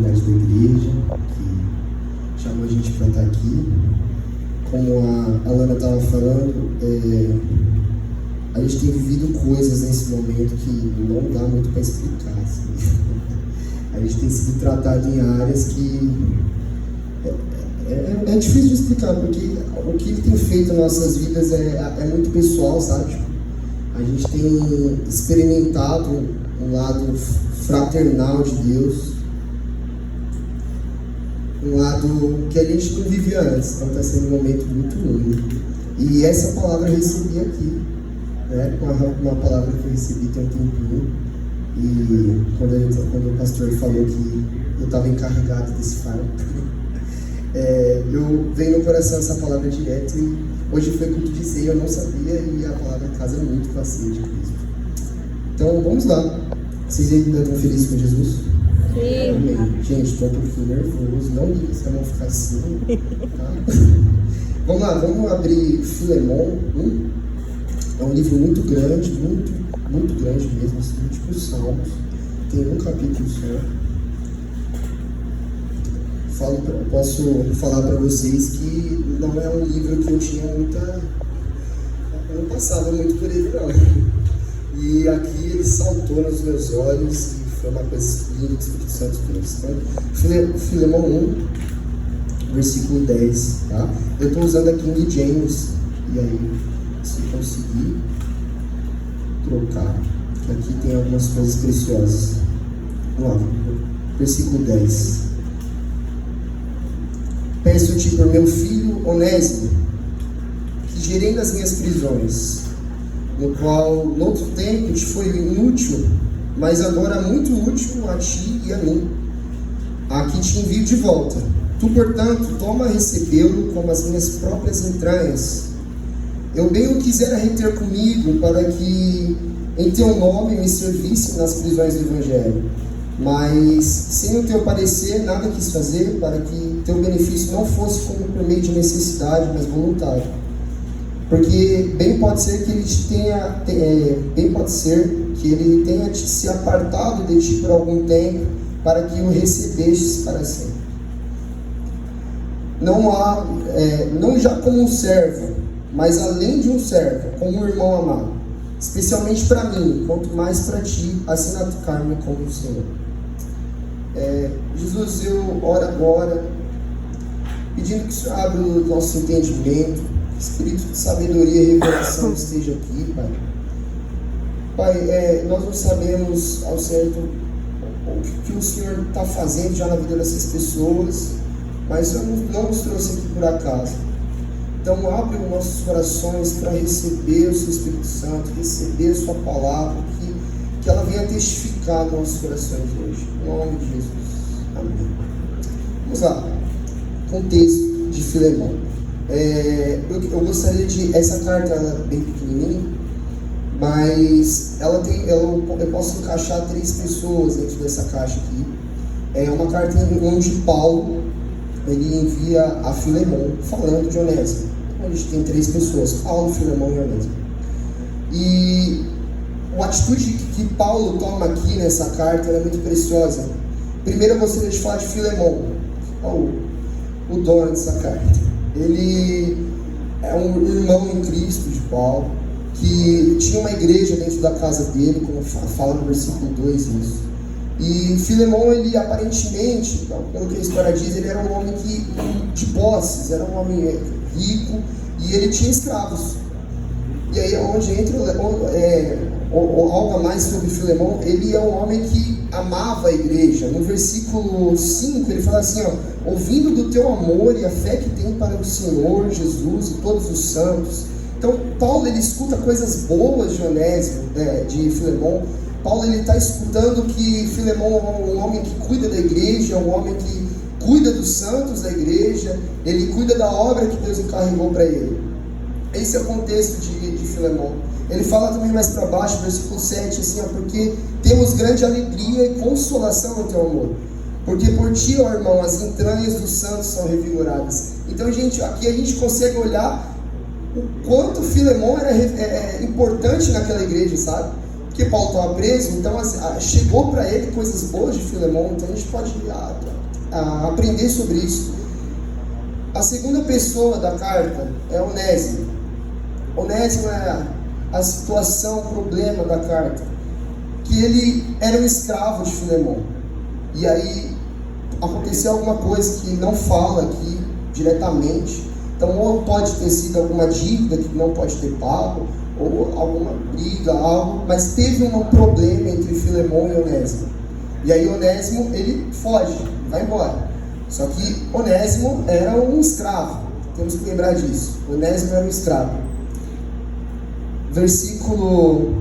comunidade da igreja, que chamou a gente para estar aqui. Como a Lana estava falando, a gente tem vivido coisas nesse momento que não dá muito para explicar. Assim. A gente tem sido tratado em áreas que é difícil de explicar, porque o que ele tem feito em nossas vidas é muito pessoal, sabe? Tipo, a gente tem experimentado um lado fraternal de Deus, um lado que a gente não vivia antes, então está sendo um momento muito único. E essa palavra eu recebi aqui, né? Uma palavra que eu recebi tem um tempinho, e quando o pastor falou que eu estava encarregado desse fardo, eu veio no coração essa palavra direto, e hoje foi culto de ceia, eu não sabia, e a palavra casa muito com a ceia de Cristo. Então vamos lá. Vocês ainda estão felizes com Jesus? Sim. Amém. Gente, estou um pouquinho nervoso, não liga se a mão ficar assim, tá? Vamos lá, vamos abrir Filemon 1. É um livro muito grande, muito grande mesmo, assim, tipo os Salmos. Tem um capítulo só. Posso falar para vocês que não é um livro que eu tinha muita... Eu não passava muito por ele, não. E aqui ele saltou nos meus olhos e foi uma coisa linda que o Espírito Santo fez. Então, Filemon 1, versículo 10, tá? Eu estou usando a King James, e aí, se conseguir trocar, que aqui tem algumas coisas preciosas. Vamos lá, versículo 10. Peço-te por meu filho Onésimo, que gerei nas minhas prisões, no qual, noutro tempo, te foi inútil, mas agora muito útil a ti e a mim. Aqui te envio de volta. Tu, portanto, toma recebê-lo como as minhas próprias entranhas. Eu bem o quisera reter comigo, para que em teu nome me servisse nas prisões do Evangelho. Mas, sem o teu parecer, nada quis fazer, para que teu benefício não fosse como por meio de necessidade, mas voluntário. Porque bem pode ser que ele tenha se apartado de ti por algum tempo, para que o recebestes para sempre. Não já como um servo, mas além de um servo, como um irmão amado, especialmente para mim, quanto mais para ti, assim na tua carne como o Senhor. Jesus, eu oro agora, pedindo que o Senhor abra o nosso entendimento, que o Espírito de sabedoria e revelação esteja aqui, Pai. Pai, nós não sabemos ao certo o que o Senhor está fazendo já na vida dessas pessoas, mas o Senhor não nos trouxe aqui por acaso. Então abre os nossos corações para receber o seu Espírito Santo, receber a sua palavra, que ela venha testificar nos nossos corações hoje. Em nome de Jesus. Amém. Vamos lá. Contexto de Filemon. Eu gostaria de... Essa carta ela é bem pequenininha, mas eu posso encaixar 3 pessoas dentro dessa caixa aqui. É uma carta onde Paulo ele envia a Filemon falando de Onésimo. Então a gente tem 3 pessoas: Paulo, Filemon e Onésimo. E a atitude que Paulo toma aqui nessa carta é muito preciosa. Primeiro eu gostaria de falar de Filemon, o dono dessa carta. Ele é um irmão em Cristo de Paulo, que tinha uma igreja dentro da casa dele, como fala no versículo 2 isso. E Filemon, ele aparentemente, pelo que a história diz, ele era um homem de posses, era um homem rico, e ele tinha escravos. E aí é onde entra algo a mais sobre Filemon. Ele é um homem que amava a igreja. No versículo 5 ele fala assim, ouvindo do teu amor e a fé que tem para o Senhor Jesus e todos os santos. Então Paulo ele escuta coisas boas de Onésimo, de Filemon. Paulo ele está escutando que Filemon é um homem que cuida da igreja, é um homem que cuida dos santos da igreja, ele cuida da obra que Deus encarregou para ele. Esse é o contexto de Filemon. Ele fala também mais para baixo, versículo 7, assim, porque temos grande alegria e consolação no teu amor, porque por ti, ó irmão, as entranhas dos santos são revigoradas. Então, gente, aqui a gente consegue olhar o quanto Filemon era importante naquela igreja, sabe? porque Paulo estava preso, então chegou para ele coisas boas de Filemão, então a gente pode aprender sobre isso. A segunda pessoa da carta é Onésimo. Onésimo é a situação, o problema da carta, que ele era um escravo de Filemão, e aí aconteceu alguma coisa que não fala aqui diretamente, então ou pode ter sido alguma dívida que não pode ter pago, ou alguma briga, algo, mas teve um problema entre Filemão e Onésimo, e aí Onésimo ele foge, vai embora. Só que Onésimo era um escravo, temos que lembrar disso. Onésimo era um escravo. Versículo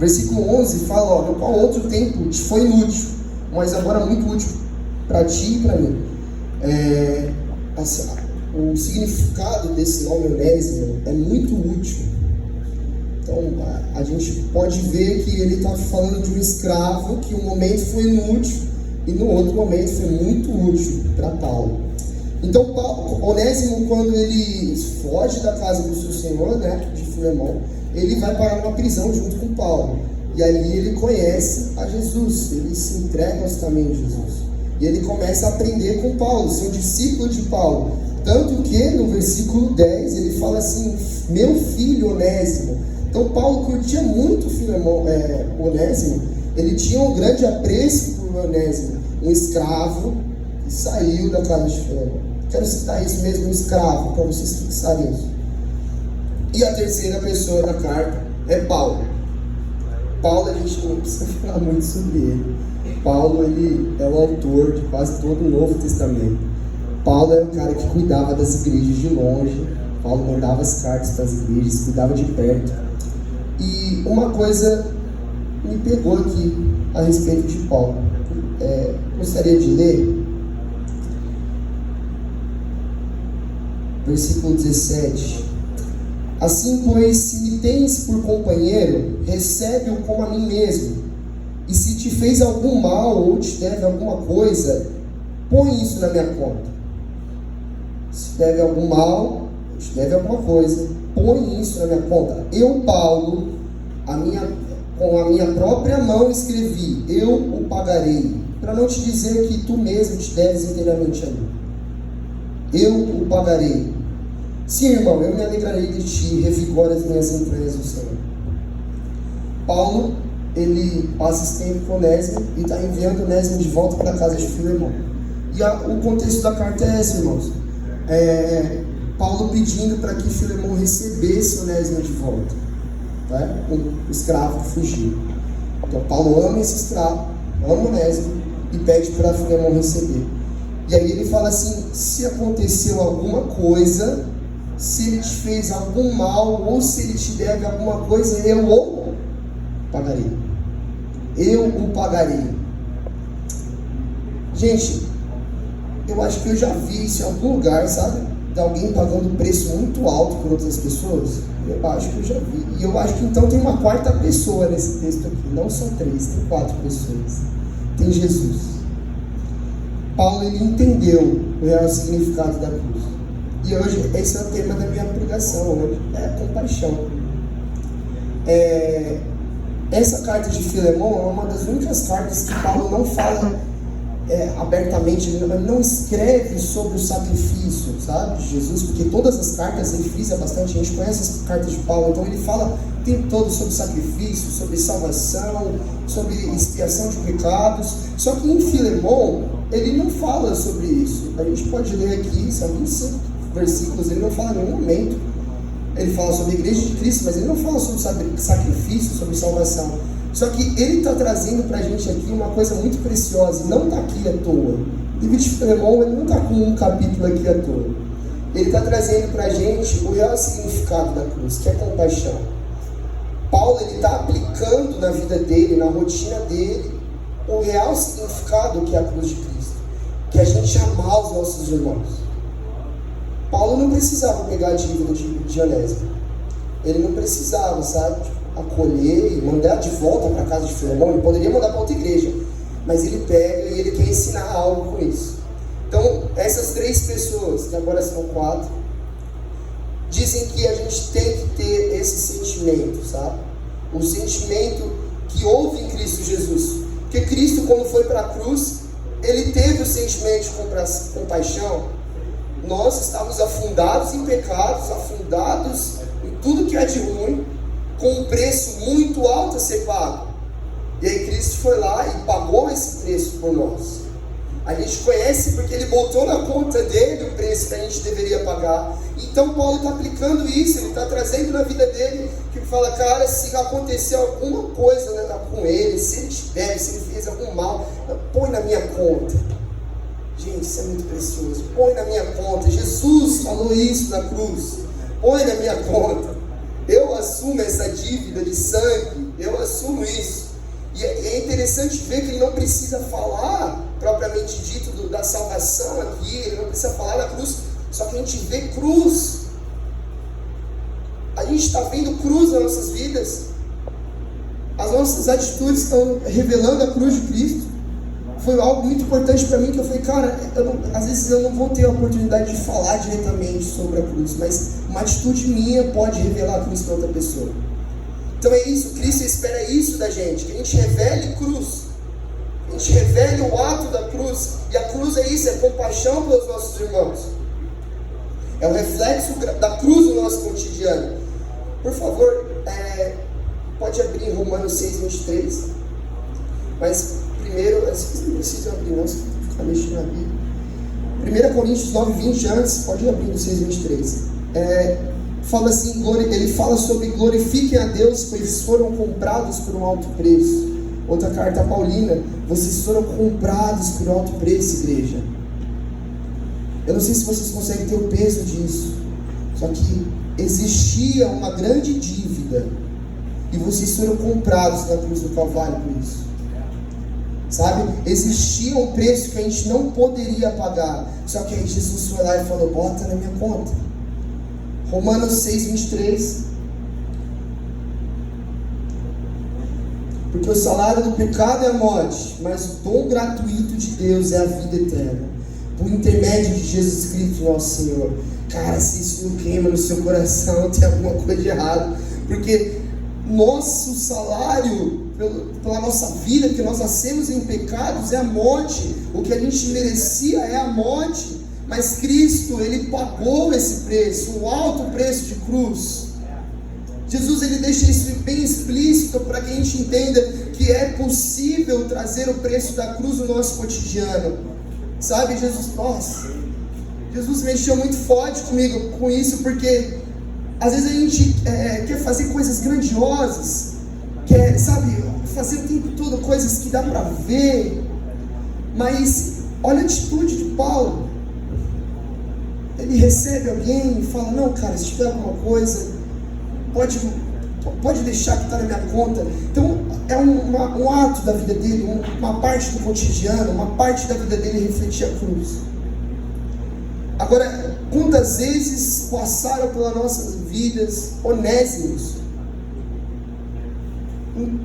11 fala, no qual outro tempo te foi inútil, mas agora muito útil para ti e para mim. O significado desse nome Onésimo é muito útil. Então a gente pode ver que ele está falando de um escravo que um momento foi inútil e no outro momento foi muito útil para Paulo. Então Onésimo, quando ele foge da casa do seu senhor, né, de Filemão, ele vai parar numa prisão junto com Paulo, e ali ele conhece a Jesus, ele se entrega aos caminhos de Jesus, e ele começa a aprender com Paulo, ser um discípulo de Paulo, tanto que no versículo 10 ele fala assim, meu filho Onésimo. Então Paulo curtia muito Onésimo, ele tinha um grande apreço por Onésimo, um escravo que saiu da casa de Filemão. Quero citar isso mesmo, um escravo, para vocês fixarem isso. E a terceira pessoa da carta é Paulo. Paulo, a gente não precisa falar muito sobre ele. Paulo, ele é o autor de quase todo o Novo Testamento. Paulo era o cara que cuidava das igrejas de longe. Paulo mandava as cartas para as igrejas, cuidava de perto. E uma coisa me pegou aqui a respeito de Paulo. Gostaria de ler versículo 17. Assim, pois, se me tens por companheiro, recebe-o como a mim mesmo. E se te fez algum mal ou te deve alguma coisa, põe isso na minha conta. Se deve algum mal, ou te deve alguma coisa, põe isso na minha conta. Eu, Paulo, com a minha própria mão escrevi, eu o pagarei, para não te dizer que tu mesmo te deves inteiramente a mim. Eu o pagarei. Sim, irmão, eu me alegrarei de ti, revigora as minhas entranhas do Senhor. Paulo, ele passa esse tempo com Onésimo e está enviando Onésimo de volta para a casa de Filemão. E o contexto da carta é esse, irmãos. Paulo pedindo para que Filemão recebesse Onésimo de volta, tá? O escravo que fugiu. Então Paulo ama esse escravo, ama Onésimo e pede para Filemão receber. E aí ele fala assim, se aconteceu alguma coisa, se ele te fez algum mal, ou se ele te deve alguma coisa, eu o pagarei. Eu o pagarei. Gente, eu acho que eu já vi isso em algum lugar, sabe? De alguém pagando preço muito alto por outras pessoas. Eu acho que eu já vi. E eu acho que então tem uma quarta pessoa nesse texto aqui. Não são 3, tem 4 pessoas. Tem Jesus. Paulo, ele entendeu o real significado da cruz. E hoje, esse é o tema da minha pregação, hoje, é compaixão. Essa carta de Filemão é uma das únicas cartas que Paulo não fala abertamente, ele não escreve sobre o sacrifício, sabe, de Jesus, porque todas as cartas ele frisa bastante, a gente conhece as cartas de Paulo, então ele fala o tempo todo sobre sacrifício, sobre salvação, sobre expiação de pecados, só que em Filemão ele não fala sobre isso. A gente pode ler aqui, são 25 versículos, ele não fala em nenhum momento, ele fala sobre a igreja de Cristo, mas ele não fala sobre sacrifício, sobre salvação. Só que ele está trazendo para a gente aqui uma coisa muito preciosa, não está aqui à toa. O livro de Filemão, ele não está com um capítulo aqui à toa. Ele está trazendo para a gente o real significado da cruz, que é compaixão. Paulo, ele está aplicando na vida dele, na rotina dele, o real significado que é a cruz de Cristo, que é a gente amar os nossos irmãos. Paulo não precisava pegar a dívida de Onésimo. Ele não precisava, sabe, acolher e mandar de volta para a casa de Filemão. Ele poderia mandar para outra igreja, mas ele pega e ele quer ensinar algo com isso. Então, essas 3 pessoas, que agora são 4, dizem que a gente tem que ter esse sentimento, sabe? O sentimento que houve em Cristo Jesus. Porque Cristo, quando foi para a cruz, ele teve o sentimento de compaixão. Nós estávamos afundados em pecados, afundados em tudo que é de ruim, com um preço muito alto a ser pago. E aí Cristo foi lá e pagou esse preço por nós. A gente conhece porque ele botou na conta dele o preço que a gente deveria pagar. Então Paulo está aplicando isso, ele está trazendo na vida dele, que fala, cara, se acontecer alguma coisa, né, com ele, se ele tiver, se ele fez algum mal, põe na minha conta. Gente, isso é muito precioso. Põe na minha conta. Jesus falou isso na cruz. Põe na minha conta. Eu assumo essa dívida de sangue. Eu assumo isso. E é interessante ver que ele não precisa falar, propriamente dito, da salvação aqui. Ele não precisa falar da cruz. Só que a gente vê cruz. A gente está vendo cruz nas nossas vidas. As nossas atitudes estão revelando a cruz de Cristo. Foi algo muito importante para mim, que eu falei, cara, às vezes eu não vou ter a oportunidade de falar diretamente sobre a cruz, mas uma atitude minha pode revelar a cruz para outra pessoa. Então é isso, Cristo espera isso da gente, que a gente revele cruz, a gente revele o ato da cruz, e a cruz é isso, é compaixão pelos nossos irmãos, é o reflexo da cruz no nosso cotidiano. Por favor, pode abrir em Romanos 6:23, mas primeiro, vocês não precisam abrir não, você tem que ficar mexendo na Bíblia. 1 Coríntios 9:20, antes, pode ir abrindo 6:23. Fala assim, ele fala sobre glorifiquem a Deus, pois foram comprados por um alto preço. Outra carta paulina, vocês foram comprados por alto preço, igreja. Eu não sei se vocês conseguem ter o peso disso, só que existia uma grande dívida, e vocês foram comprados na cruz do Calvário por isso. Sabe, existia um preço que a gente não poderia pagar, só que aí Jesus foi lá e falou, bota na minha conta. Romanos 6:23. Porque o salário do pecado é a morte, mas o dom gratuito de Deus é a vida eterna, por intermédio de Jesus Cristo nosso Senhor. Cara, se isso não queima no seu coração, tem alguma coisa de errado, porque nosso salário pela nossa vida, que nós nascemos em pecados, é a morte. O que a gente merecia é a morte, mas Cristo, ele pagou esse preço, um alto preço de cruz. Jesus, ele deixa isso bem explícito para que a gente entenda que é possível trazer o preço da cruz no nosso cotidiano. Sabe, Jesus mexeu muito forte comigo com isso, porque às vezes a gente quer fazer coisas grandiosas, quer, sabe, fazer o tempo todo coisas que dá para ver, mas olha a atitude de Paulo. Ele recebe alguém e fala, não, cara, se tiver alguma coisa, pode deixar que está na minha conta. Então é um ato da vida dele, uma parte do cotidiano, uma parte da vida dele refletir a cruz. Agora, quantas vezes passaram pelas nossas vidas Onésimos?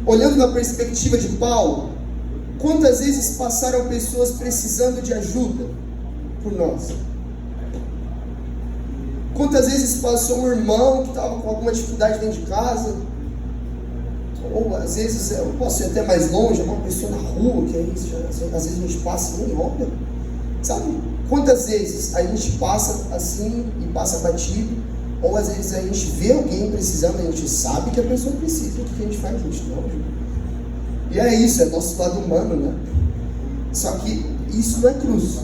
Olhando na perspectiva de Paulo, quantas vezes passaram pessoas precisando de ajuda por nós? Quantas vezes passou um irmão que estava com alguma dificuldade dentro de casa? Ou às vezes eu posso ir até mais longe, uma pessoa na rua, que aí às vezes a gente passa e nem olha. Sabe? Quantas vezes a gente passa assim e passa batido? Ou às vezes a gente vê alguém precisando, a gente sabe que a pessoa precisa, o que a gente faz? A gente não ajuda. E é isso, é nosso lado humano, né? Só que isso não é cruz.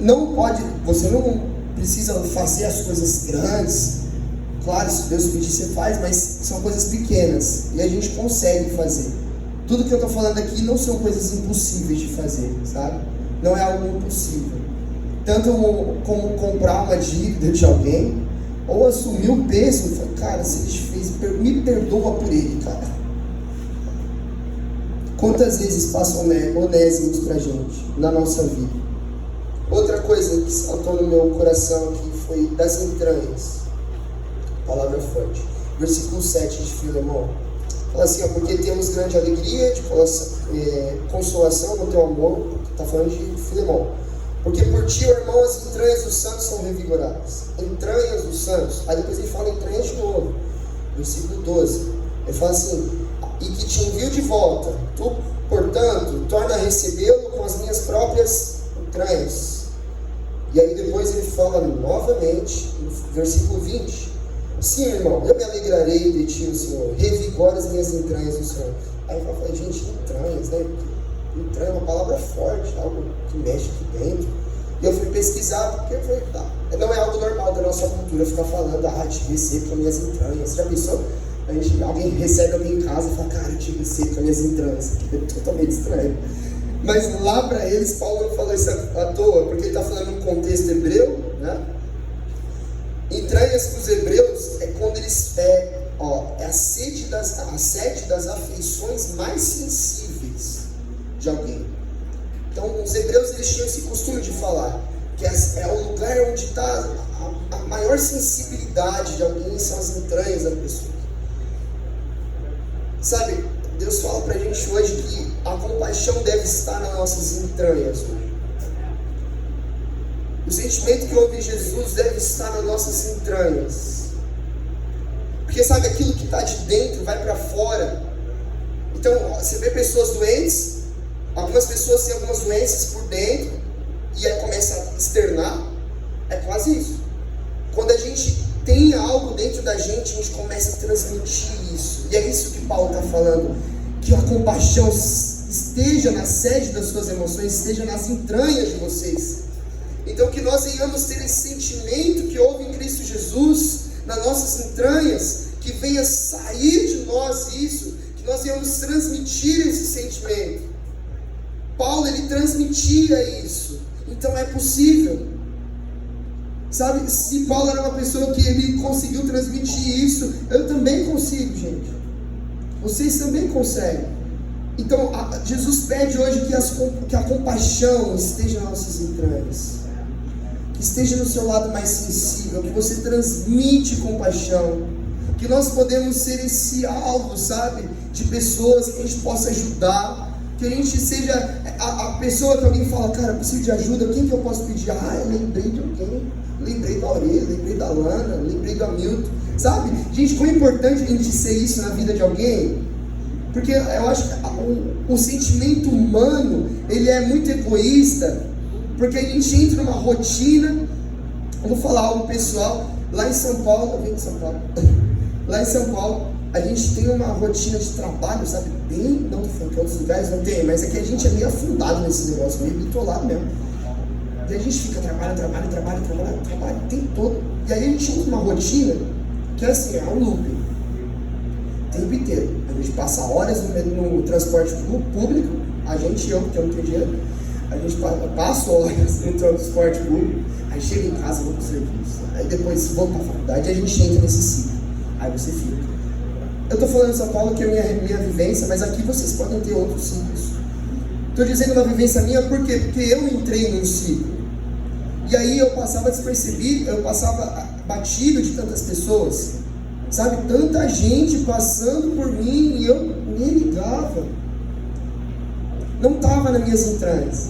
Não pode, você não precisa fazer as coisas grandes. Claro, se Deus pedir, você faz, mas são coisas pequenas e a gente consegue fazer. Tudo que eu estou falando aqui não são coisas impossíveis de fazer, sabe? Não é algo impossível. Tanto como comprar uma dívida de alguém, ou assumir o peso e falar, cara, se ele fez, me perdoa por ele, cara. Quantas vezes passam onésimos pra gente na nossa vida? Outra coisa que saltou no meu coração aqui foi das entranhas. Palavra forte. Versículo 7 de Filemão. Fala assim, ó, porque temos grande alegria de consolação no teu amor. Está falando de Filemão. Porque por ti, irmão, as entranhas dos santos são revigoradas. Entranhas dos santos. Aí depois ele fala entranhas de novo. Versículo 12. Ele fala assim: e que te envio de volta. Tu, portanto, torna a recebê-lo com as minhas próprias entranhas. E aí depois ele fala novamente, no versículo 20. Sim, irmão, eu me alegrarei de ti, o Senhor. Revigora as minhas entranhas do Senhor. Aí eu falei, gente, entranhas, né? Entranha é uma palavra forte, algo que mexe aqui dentro. E eu fui pesquisar, porque eu falei, tá, não é algo normal da nossa cultura ficar falando, te recebo com as minhas entranhas. Já pensou? Alguém recebe alguém em casa e fala, cara, eu te recebo com as minhas entranhas. É totalmente estranho. Mas lá para eles, Paulo não falou isso à toa, porque ele está falando num contexto hebreu, né? Entranhas para os hebreus é quando eles é a sede das afeições mais sensíveis de alguém. Então os hebreus eles tinham esse costume de falar que é o lugar onde está a maior sensibilidade de alguém, são as entranhas da pessoa. Sabe, Deus fala pra gente hoje que a compaixão deve estar nas nossas entranhas hoje. O sentimento que houve em Jesus deve estar nas nossas entranhas. Porque sabe, aquilo que está de dentro vai para fora. Então, você vê pessoas doentes, algumas pessoas têm algumas doenças por dentro, e aí começa a externar. É quase isso. Quando a gente tem algo dentro da gente, a gente começa a transmitir isso. E é isso que Paulo está falando. Que a compaixão esteja na sede das suas emoções, esteja nas entranhas de vocês. Então que nós venhamos ter esse sentimento que houve em Cristo Jesus, nas nossas entranhas, que venha sair de nós isso, que nós venhamos transmitir esse sentimento. Paulo, ele transmitia isso. Então é possível. Sabe, se Paulo era uma pessoa que ele conseguiu transmitir isso, eu também consigo, gente. Vocês também conseguem. Então, Jesus pede hoje que a compaixão esteja nas nossas entranhas. Que esteja no seu lado mais sensível. Que você transmite compaixão. Que nós podemos ser esse alvo, sabe? De pessoas que a gente possa ajudar. Que a gente seja a pessoa que alguém fala, cara, eu preciso de ajuda. Quem que eu posso pedir? Eu lembrei de alguém. Lembrei da Aurélia, lembrei da Lana, lembrei do Hamilton. Sabe? Gente, como é importante a gente ser isso na vida de alguém. Porque eu acho que o sentimento humano, ele é muito egoísta, porque a gente entra numa rotina. Eu vou falar algo pessoal, lá em São Paulo, eu venho de São Paulo, lá em São Paulo, a gente tem uma rotina de trabalho, sabe, bem, não tô falando que outros lugares não tem, mas é que a gente é meio afundado nesse negócio, meio bitolado mesmo. E a gente fica, trabalha o tempo todo. E aí a gente entra numa rotina, que é assim, é um looping, o tempo inteiro. A gente passa horas no transporte público, eu, porque eu não tenho dinheiro, a gente passa horas no transporte público, aí chega em casa, vou pro serviço, aí depois volta pra faculdade, e a gente entra nesse ciclo, aí você fica. Eu estou falando em São Paulo que é minha vivência, mas aqui vocês podem ter outros ciclos. Estou dizendo uma vivência minha, por quê? Porque eu entrei num ciclo, e aí eu passava despercebido, eu passava batido de tantas pessoas, sabe, tanta gente passando por mim e eu nem ligava, não estava nas minhas entranhas,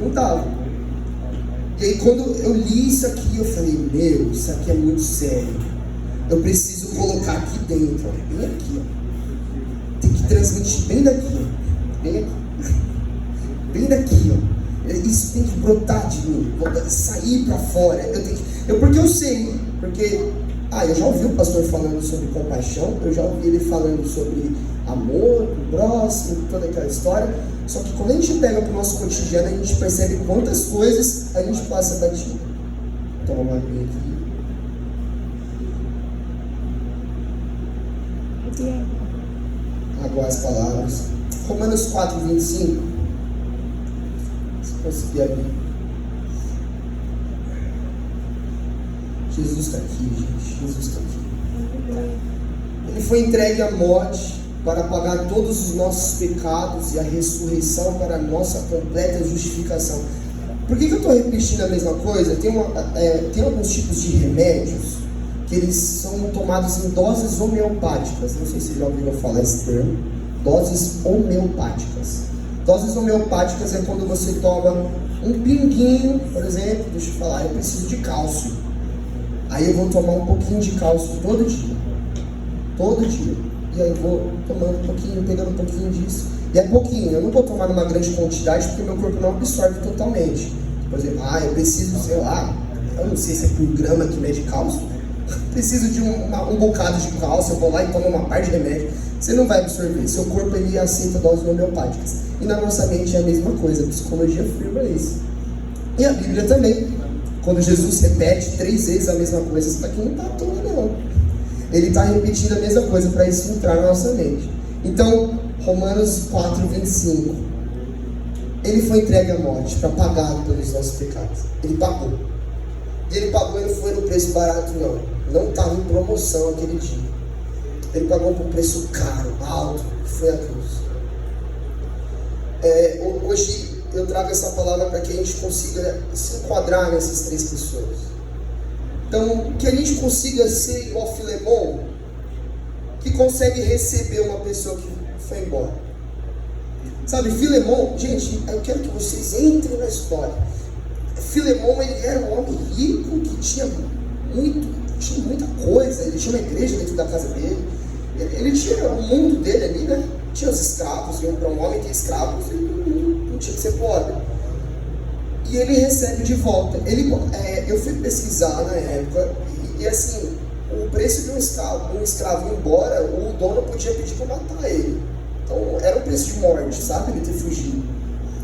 não estava. E aí quando eu li isso aqui, eu falei, isso aqui é muito sério, eu preciso colocar aqui dentro, bem aqui, tem que transmitir bem daqui, bem daqui, isso tem que brotar de mim, sair para fora. Porque eu sei, porque eu já ouvi o pastor falando sobre compaixão, eu já ouvi ele falando sobre amor, o próximo, toda aquela história. Só que quando a gente pega para o nosso cotidiano, a gente percebe quantas coisas a gente passa batido. Toma uma aguinha aqui. Aguar as palavras. Romanos 4, 25. Conseguir abrir. Jesus está aqui, gente. Jesus está aqui. Ele foi entregue à morte para pagar todos os nossos pecados e a ressurreição para a nossa completa justificação. Por que eu estou repetindo a mesma coisa? Tem alguns tipos de remédios que eles são tomados em doses homeopáticas. Não sei se vocês já ouviram falar esse termo. Doses homeopáticas. Doses homeopáticas é quando você toma um pinguinho, por exemplo, deixa eu falar, eu preciso de cálcio. Aí eu vou tomar um pouquinho de cálcio todo dia. Todo dia. E aí eu vou tomando um pouquinho, pegando um pouquinho disso. E é pouquinho, eu não vou tomar numa grande quantidade porque meu corpo não absorve totalmente. Por exemplo, eu preciso, sei lá, eu não sei se é por grama que mede cálcio. Preciso de um bocado de cálcio, eu vou lá e tomo uma parte de remédio. Você não vai absorver, seu corpo ele aceita doses homeopáticas. E na nossa mente é a mesma coisa, a psicologia afirma isso. E a Bíblia também. Quando Jesus repete 3 vezes a mesma coisa, isso daqui não está à toa não. Ele está repetindo a mesma coisa para isso entrar na nossa mente. Então, Romanos 4:25. Ele foi entregue à morte para pagar pelos nossos pecados. Ele pagou. E ele pagou, ele não foi no preço barato não. Não estava em promoção aquele dia. Ele pagou por um preço caro, alto, que foi a cruz. Hoje eu trago essa palavra para que a gente consiga se enquadrar nessas 3 pessoas. Então, que a gente consiga ser igual Filemon, que consegue receber uma pessoa que foi embora. Sabe, Filemon, gente, eu quero que vocês entrem na história. Filemon, ele era um homem rico que tinha muita coisa, ele tinha uma igreja dentro da casa dele, ele tinha o mundo dele ali, né? Tinha os escravos, para um homem que é escravo, não tinha que ser pobre. E ele recebe de volta. Eu fui pesquisar na época, e assim, o preço de um escravo ir embora, o dono podia pedir para matar ele. Então era um preço de morte, sabe? Ele ter fugido.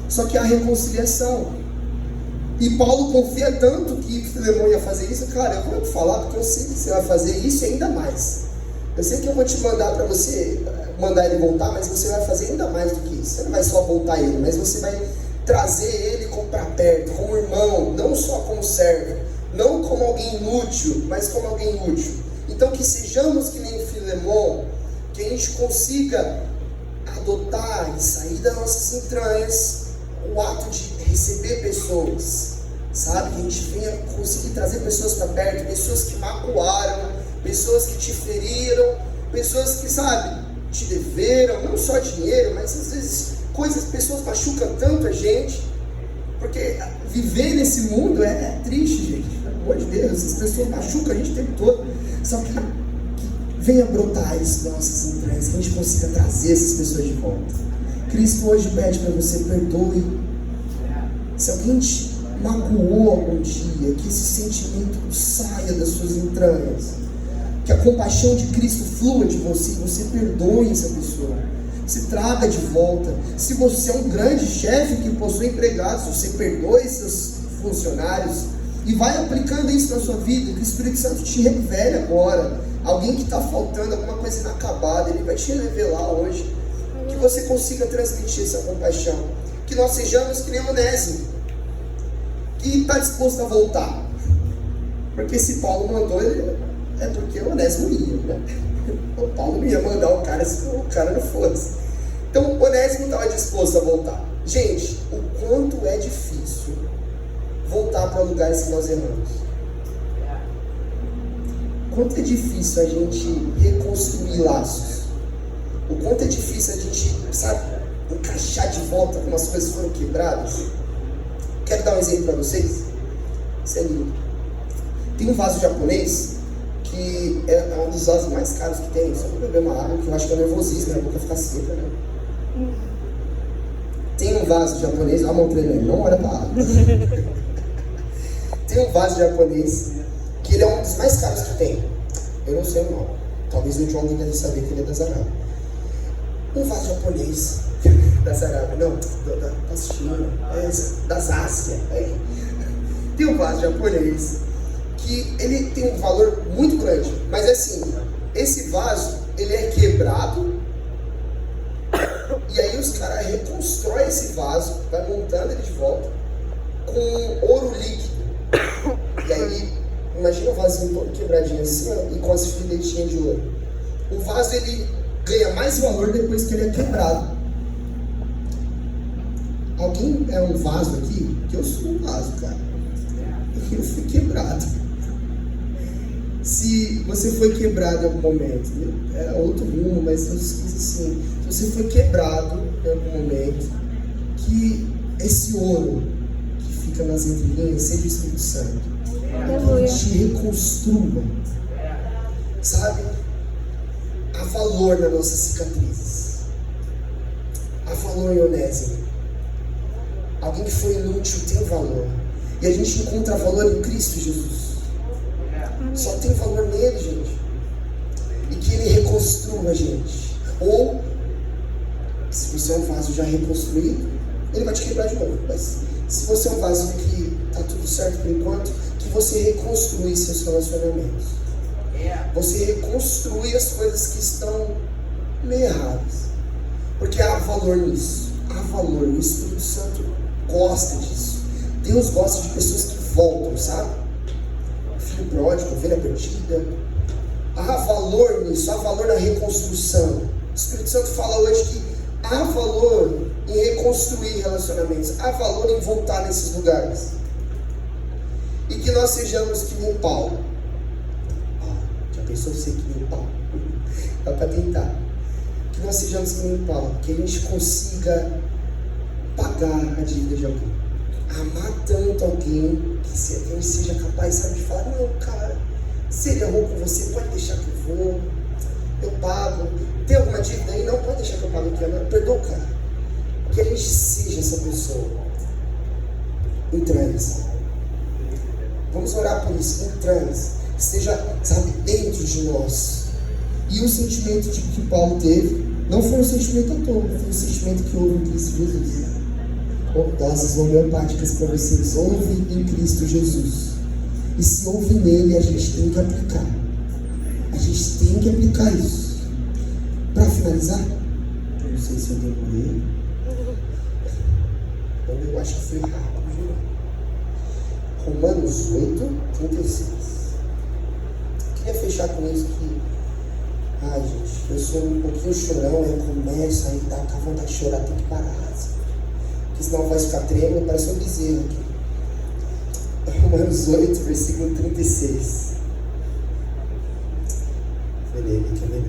Só que a reconciliação. E Paulo confia tanto que Filemon ia fazer isso. Cara, eu vou te falar porque eu sei que você vai fazer isso e ainda mais. Eu sei que eu vou te mandar para você mandar ele voltar, mas você vai fazer ainda mais do que isso. Você não vai só voltar ele, mas você vai trazer ele para perto, como irmão, não só como servo, não como alguém inútil, mas como alguém útil. Então que sejamos que nem Filemon, que a gente consiga adotar e sair das nossas entranhas o ato de receber pessoas, sabe? Que a gente venha conseguir trazer pessoas para perto, pessoas que magoaram, pessoas que te feriram, pessoas que, sabe, te deveram, não só dinheiro, mas às vezes pessoas machucam tanto a gente, porque viver nesse mundo é triste, gente, pelo amor de Deus, as pessoas machucam a gente o tempo todo, só que venha brotar isso nas nossas entranhas, que a gente consiga trazer essas pessoas de volta. Cristo hoje pede para você, perdoe. Se alguém te magoou algum dia, que esse sentimento saia das suas entranhas, que a compaixão de Cristo flua de você, e você perdoe essa pessoa, se traga de volta. Se você é um grande chefe que possui empregados, você perdoe seus funcionários e vai aplicando isso na sua vida, que o Espírito Santo te revele agora, alguém que está faltando, alguma coisa inacabada, ele vai te revelar hoje, que você consiga transmitir essa compaixão, que nós sejamos que nem Onésimo, que está disposto a voltar, porque se Paulo mandou ele, é porque o Onésimo ia, né? O Paulo não ia mandar o cara se o cara não fosse. Então o Onésimo estava disposto a voltar. Gente, o quanto é difícil voltar para lugares que nós erramos. O quanto é difícil a gente reconstruir laços. O quanto é difícil a gente, sabe, encaixar de volta algumas coisas que foram quebradas. Quero dar um exemplo para vocês. Isso é lindo. Tem um vaso japonês que é um dos vasos mais caros que tem. Só para beber uma água, que eu acho que é nervosismo, a boca fica seca, né? Tem um vaso japonês, olha a mão tremendo, não olha para a água. Tem um vaso japonês que ele é um dos mais caros que tem. Eu não sei o nome. Talvez o John deve saber que ele é das Arábias. Um vaso japonês das Arábias, não, da China, das Ásias. Tem um vaso japonês que ele tem um valor muito grande, mas assim, esse vaso, ele é quebrado, e aí os caras reconstroem esse vaso, vai montando ele de volta, com ouro líquido, e aí, imagina o vasinho todo quebradinho assim, ó, e com as filetinhas de ouro. O vaso, ele ganha mais valor depois que ele é quebrado. Alguém é um vaso aqui? Que eu sou um vaso, cara. Eu fui quebrado. Se você foi quebrado em algum momento, era outro rumo, mas eu quis assim, se você foi quebrado em algum momento, que esse ouro que fica nas entrelinhas seja o Espírito Santo. Que te reconstrua. Sabe? Há valor nas nossas cicatrizes. Há valor em Onésimo. Alguém que foi inútil tem valor. E a gente encontra valor em Cristo Jesus. Só tem valor nele, gente. E que ele reconstrua a gente. Ou, se você é um vaso já reconstruído, ele vai te quebrar de novo. Mas se você é um vaso que está tudo certo por enquanto, que você reconstrui seus relacionamentos. Você reconstrui as coisas que estão meio erradas. Porque há valor nisso. Há valor. O Espírito Santo gosta disso. Deus gosta de pessoas que voltam, sabe? Filho pródigo, ovelha perdida. Há valor nisso. Há valor na reconstrução. O Espírito Santo fala hoje que há valor em reconstruir relacionamentos. Há valor em voltar nesses lugares. E que nós sejamos que nem Paulo. Já pensou ser que nem Paulo? Dá para tentar. Que nós sejamos que nem Paulo. Que a gente consiga pagar a dívida de alguém. Amar tanto alguém que a gente seja capaz, sabe, de falar: não, cara, se ele errou com você, pode deixar que eu vou. Eu pago. Tem alguma dívida aí? Não, pode deixar que eu pago aqui. Não, perdoa, cara. Que a gente seja essa pessoa. Entregue-se. Vamos orar por isso. Entregue-se. Esteja, sabe, dentro de nós. E o sentimento que Paulo teve não foi um sentimento à toa, foi um sentimento que houve em Cristo Jesus. Doses homeopáticas para vocês. Houve em Cristo Jesus. E se houve nele, a gente tem que aplicar. A gente tem que aplicar isso. Para finalizar, não sei se eu demorei. Eu acho que foi rápido. Romanos 8, 36. Queria fechar com isso que, ai, gente, eu sou um pouquinho chorão, eu começo, aí dá com a vontade de chorar, tem que parar. Porque senão vai ficar tremendo, parece um bezerro aqui. Romanos 8, versículo 36. Vou ler ele aqui, né?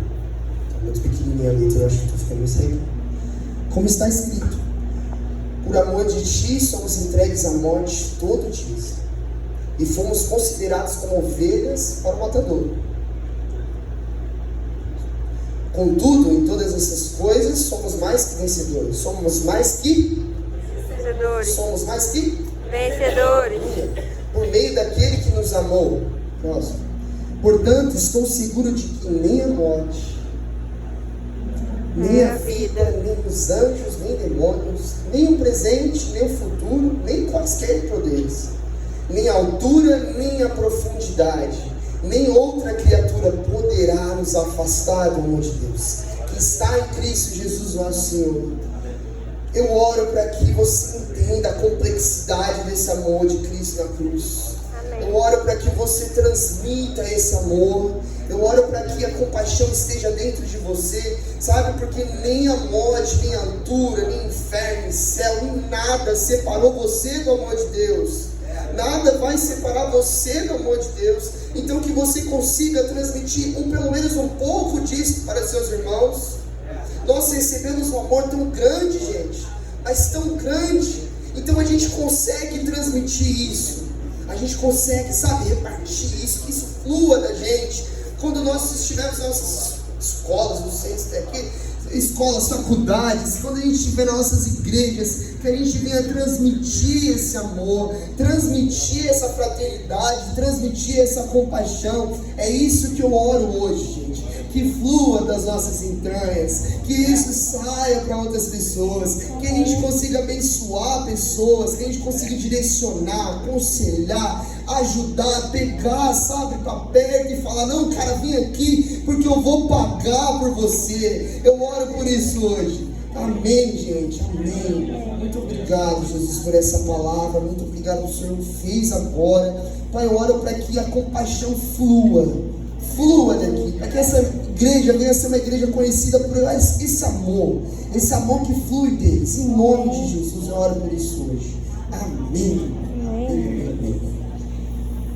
Está muito pequenininha a letra, eu acho que estou ficando muito cego. Como está escrito: por amor de ti somos entregues à morte todo dia, e fomos considerados como ovelhas para o matador. Contudo, em todas essas coisas somos mais que vencedores. Somos mais que vencedores. Somos mais que vencedores. Por meio daquele que nos amou. Próximo. Portanto, estou seguro de que nem a morte, nem a vida, nem os anjos, nem demônios, nem o presente, nem o futuro, nem quaisquer poderes, nem a altura, nem a profundidade, nem outra criatura poderá nos afastar do amor de Deus, que está em Cristo Jesus nosso Senhor. Eu oro para que você entenda a complexidade desse amor de Cristo na cruz. Eu oro para que você transmita esse amor. Eu oro para que a compaixão esteja dentro de você, sabe? Porque nem a morte, nem a altura, nem inferno, nem céu, nem nada separou você do amor de Deus. Nada vai separar você do amor de Deus. Então que você consiga transmitir pelo menos um pouco disso para seus irmãos. Nós recebemos um amor tão grande, gente, mas tão grande. Então a gente consegue transmitir isso. A gente consegue, sabe, repartir isso, que isso flua da gente. Quando nós estivermos nas nossas escolas, não sei se tem aqui, escolas, faculdades, quando a gente estiver nas nossas igrejas, que a gente venha transmitir esse amor, transmitir essa fraternidade, transmitir essa compaixão. É isso que eu oro hoje, gente. Que flua das nossas entranhas, que isso saia para outras pessoas, que a gente consiga abençoar pessoas, que a gente consiga direcionar, aconselhar, ajudar, pegar, sabe, para perto e falar: não, cara, vem aqui, porque eu vou pagar por você. Eu oro por isso hoje. Amém, gente, amém. Muito obrigado, Jesus, por essa palavra. Muito obrigado por o Senhor fez agora. Pai, eu oro para que a compaixão flua daqui, para que essa igreja venha a ser uma igreja conhecida por esse amor que flui deles. Em nome de Jesus, eu oro por isso hoje. Amém.